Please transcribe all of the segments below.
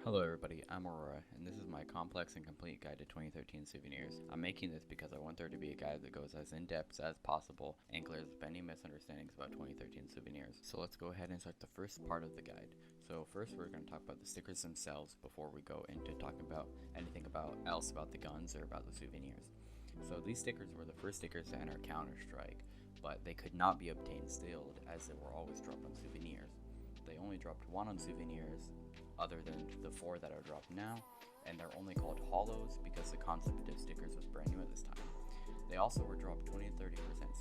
Hello everybody, I'm Aurora, and this is my complex and complete guide to 2013 souvenirs. I'm making this because I want there to be a guide that goes as in-depth as possible and clears up any misunderstandings about 2013 souvenirs. So let's go ahead and start the first part of the guide. So first we're going to talk about the stickers themselves before we go into talking about anything else about the guns or about the souvenirs. So these stickers were the first stickers to enter Counter-Strike, but they could not be obtained sealed as they were always dropped on souvenirs. They only dropped one on souvenirs other than the four that are dropped now, and they're only called hollows because the concept of stickers was brand new at this time. They also were dropped 20-30%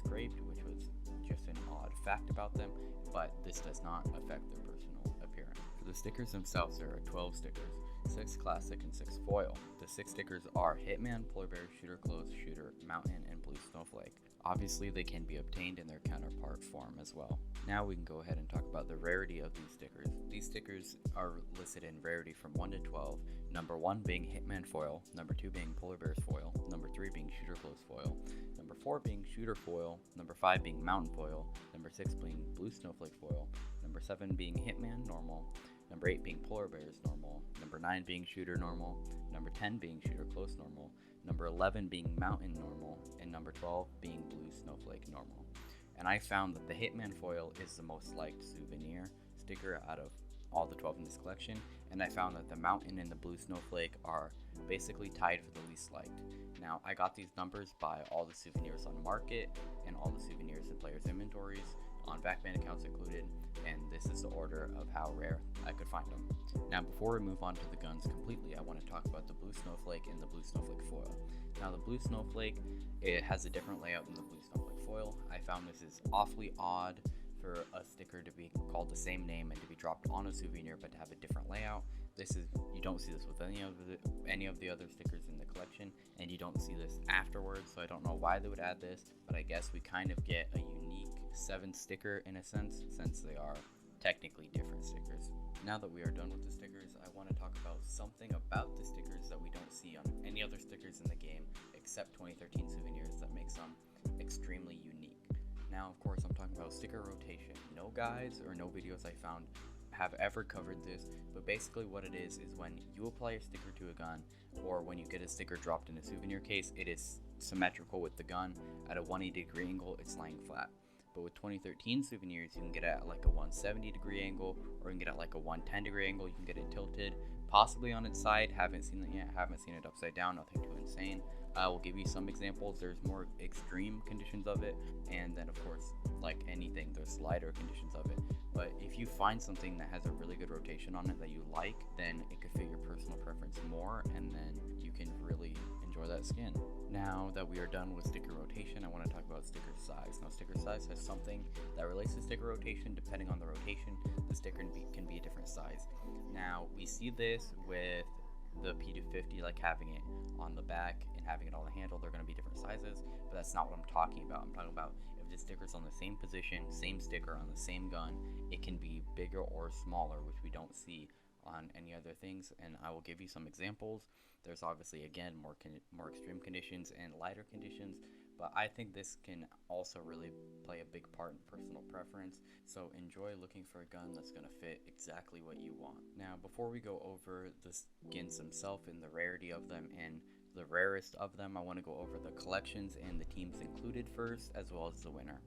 scraped, which was just an odd fact about them, but this does not affect their personal appearance. For the stickers themselves, there are 12 stickers, 6 classic and 6 foil. The 6 stickers are Hitman, Polar Bear, Shooter Close, Shooter, Mountain, and Blue Snowflake. Obviously, they can be obtained in their counterpart form as well. Now we can go ahead and talk about the rarity of these stickers. These stickers are listed in rarity from 1 to 12, number 1 being Hitman foil, number 2 being Polar Bear's foil, number 3 being Shooter Close foil, number 4 being Shooter foil, number 5 being Mountain foil, number 6 being Blue Snowflake foil, number 7 being Hitman normal, number 8 being Polar Bear's normal, number 9 being Shooter normal, number 10 being Shooter Close normal, number 11 being Mountain normal, and number 12 being Blue Snowflake normal. And I found that the Hitman foil is the most liked souvenir sticker out of all the 12 in this collection, and I found that the Mountain and the Blue Snowflake are basically tied for the least liked. Now, I got these numbers by all the souvenirs on market and all the souvenirs in players' inventories, on backband accounts included, and this is the order of how rare I could find them. Now, before we move on to the guns completely, I want to talk about the Blue Snowflake and the Blue Snowflake foil. Now, the Blue Snowflake, it has a different layout than the Blue Snowflake foil. I found this is awfully odd for a sticker to be called the same name and to be dropped on a souvenir but to have a different layout. You don't see this with any of the other stickers in the collection, and you don't see this afterwards, so I don't know why they would add this, but I guess we kind of get a unique 7th sticker in a sense, since they are technically different stickers. Now that we are done with the stickers, I want to talk about something about the stickers that we don't see on any other stickers in the game except 2013 souvenirs that makes them extremely unique. Now, of course, I'm talking about sticker rotation. No guides or no videos I found have ever covered this, but basically what it is when you apply a sticker to a gun, or when you get a sticker dropped in a souvenir case, it is symmetrical with the gun. At a 180-degree angle, it's lying flat. But with 2013 souvenirs, you can get it at like a 170-degree angle, or you can get it at like a 110-degree angle. You can get it tilted, possibly on its side. Haven't seen it yet. Haven't seen it upside down. Nothing too insane. I will give you some examples. There's more extreme conditions of it, and then of course, like anything, there's lighter conditions of it. But if you find something that has a really good rotation on it that you like, then it could fit your personal preference more, and then you can really enjoy that skin. Now that we are done with sticker rotation, I want to talk about sticker size. Now, sticker size has something that relates to sticker rotation. Depending on the rotation, the sticker can be a different size. Now, we see this with the P250, like having it on the back and having it on the handle. They're going to be different sizes, but that's not what I'm talking about. I'm talking about if the sticker's on the same position, same sticker on the same gun, it can be bigger or smaller, which we don't see on any other things, and I will give you some examples. There's obviously, again, more extreme conditions and lighter conditions, but I think this can also really play a big part in personal preference, so enjoy looking for a gun that's going to fit exactly what you want. Now, before we go over the skins themselves and the rarity of them and the rarest of them, I want to go over the collections and the teams included first, as well as the winner.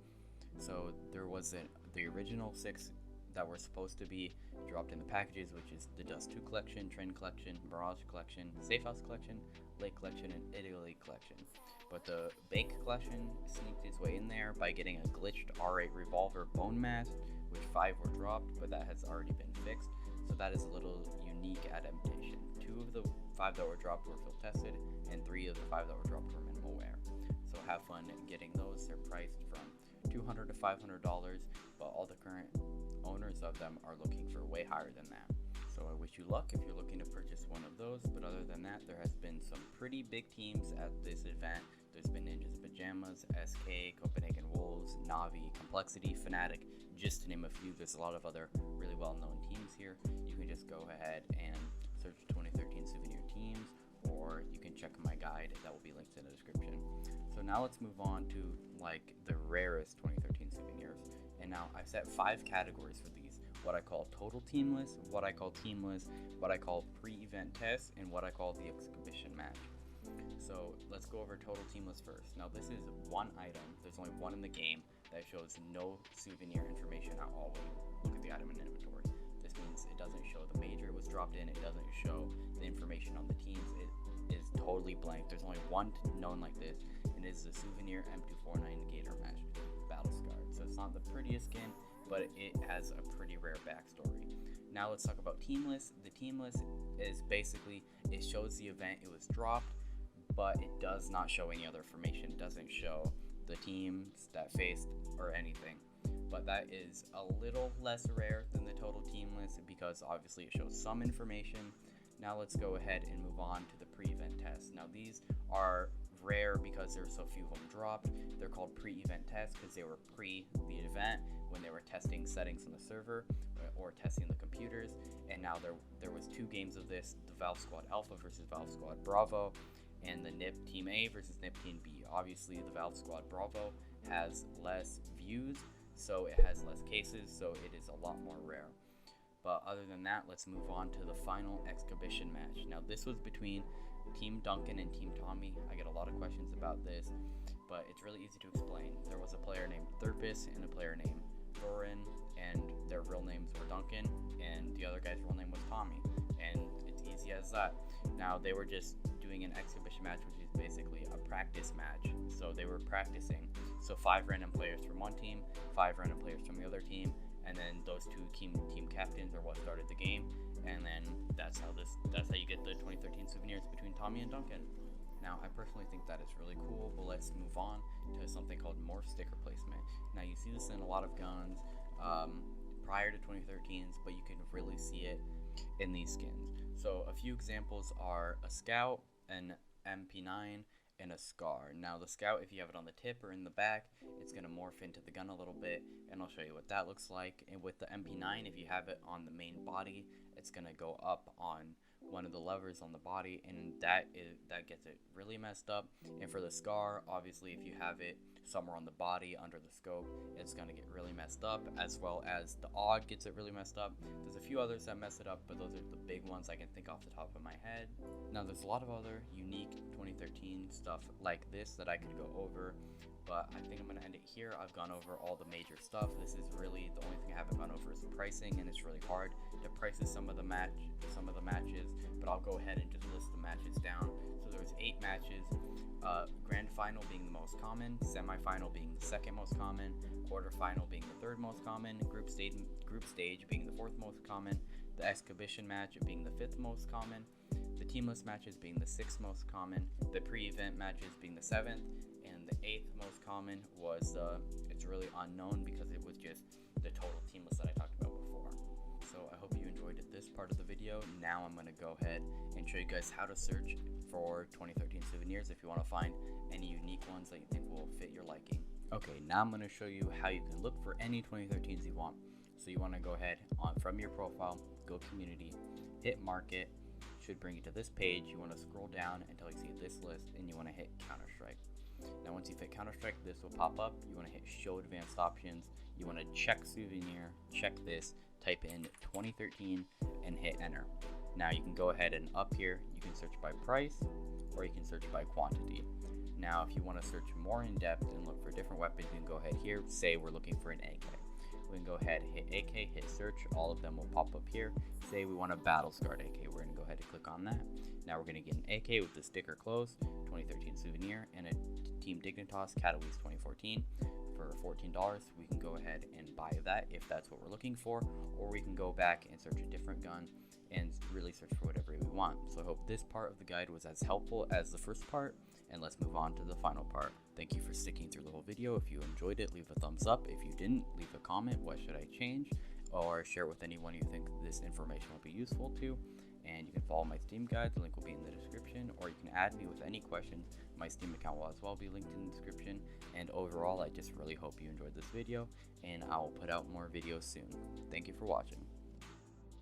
So there was the original 6 that were supposed to be dropped in the packages, which is the Dust 2 collection, Trend collection, Mirage collection, Safe House collection, Lake collection, and Italy collection. But the Bank collection sneaked its way in there by getting a glitched R8 revolver bone mask, which 5 were dropped, but that has already been fixed. So that is a little unique adaptation. 2 of the 5 that were dropped were field tested, and 3 of the 5 that were dropped were minimal wear. So have fun getting those. They're priced from $200 to $500, but all the current owners of them are looking for way higher than that. So I wish you luck if you're looking to purchase one of those, but other than that, there has been some pretty big teams at this event. There's been Ninjas Pajamas, SK, Copenhagen Wolves, Navi, Complexity, Fnatic, just to name a few. There's a lot of other really well-known teams here. You can just go ahead and search 2013 souvenir teams, or you can check my guide that will be linked in the description. So now let's move on to like the rarest 2013 souvenirs. And now I've set 5 categories for these. what I call total teamless, what I call teamless, what I call pre-event test, and what I call the exhibition match. So let's go over total teamless first. Now this is one item, there's only one in the game that shows no souvenir information at all when you look at the item in inventory. This means it doesn't show the major it was dropped in, it doesn't show the information on the teams, it is totally blank. There's only one known like this, and it is the souvenir M249 Gator Mesh Battle Scar. So it's not the prettiest skin, but it has a pretty rare backstory. Now let's talk about teamless. The teamless is basically, it shows the event it was dropped, but it does not show any other information. It doesn't show the teams that faced or anything. But that is a little less rare than the total teamless because obviously it shows some information. Now let's go ahead and move on to the pre-event tests. Now these are rare because there's so few of them dropped. They're called pre-event tests because they were pre the event when they were testing settings on the server or testing the computers. And now there was 2 games of this, the Valve Squad Alpha versus Valve Squad Bravo, and the NIP Team A versus NIP Team B. Obviously the Valve Squad Bravo has less views, so it has less cases, so it is a lot more rare. But other than that, let's move on to the final exhibition match. Now this was between Team Duncan and Team Tommy. I get a lot of questions about this, but it's really easy to explain. There was a player named Thurpus and a player named Doran, and their real names were Duncan, and the other guy's real name was Tommy, and it's easy as that. Now they were just doing an exhibition match, which is basically a practice match. So they were practicing. So 5 random players from one team, 5 random players from the other team, and then those 2 team captains are what started the game. And then that's how you get the 2013 souvenirs between Tommy and Duncan. Now I personally think that is really cool, but let's move on to something called morph sticker placement. Now you see this in a lot of guns prior to 2013s, but you can really see it in these skins. So a few examples are a Scout, an MP9, and a Scar. Now the Scout, if you have it on the tip or in the back, it's going to morph into the gun a little bit, and I'll show you what that looks like. And with the MP9, if you have it on the main body, it's going to go up on one of the levers on the body, and that gets it really messed up. And for the Scar, obviously if you have it somewhere on the body under the scope, it's going to get really messed up, as well as the AUG gets it really messed up. There's a few others that mess it up, but those are the big ones I can think off the top of my head. Now there's a lot of other unique 2013 stuff like this that I could go over, but I think I'm going to end it here. I've gone over all the major stuff. This is really the only thing I haven't gone over is the pricing, and it's really hard to price some of the matches, but I'll go ahead and just list the matches down. So there's 8 matches, grand final being the most common, semi-final being the second most common, quarter-final being the third most common, group stage being the 4th most common, the exhibition match being the 5th most common, the teamless matches being the 6th most common, the pre-event matches being the 7th, and the 8th most common was it's really unknown because it was just the total teamless that I talked about before. So I hope you enjoyed this part of the video. Now I'm going to go ahead and show you guys how to search for 2013 souvenirs if you want to find any unique ones that you think will fit your liking. Okay, now I'm going to show you how you can look for any 2013s you want. So you want to go ahead from your profile, go community, hit market, should bring you to this page. You want to scroll down until you see this list, and you want to hit Counter-Strike. Now once you've hit Counter-Strike, this will pop up. You want to hit show advanced options. You want to check souvenir, check this, type in 2013 and hit enter. Now you can go ahead and up here, you can search by price or you can search by quantity. Now if you want to search more in depth and look for different weapons, you can go ahead here, say we're looking for an AK. We can go ahead, hit AK, hit search, all of them will pop up here. Say we want a battle scarred AK, we're going to go ahead and click on that. Now we're going to get an AK with the sticker close, 2013 souvenir, and a Team Dignitas Catalyst 2014 for $14. We can go ahead and buy that if that's what we're looking for, or we can go back and search a different gun and really search for whatever we want. So I hope this part of the guide was as helpful as the first part, and let's move on to the final part. Thank you for sticking through the whole video. If you enjoyed it, leave a thumbs up. If you didn't, leave a comment, what should I change, or share with anyone you think this information will be useful to. And you can follow my Steam guide, the link will be in the description, or you can add me with any questions. My Steam account will as well be linked in the description. And overall, I just really hope you enjoyed this video, and I will put out more videos soon. Thank you for watching.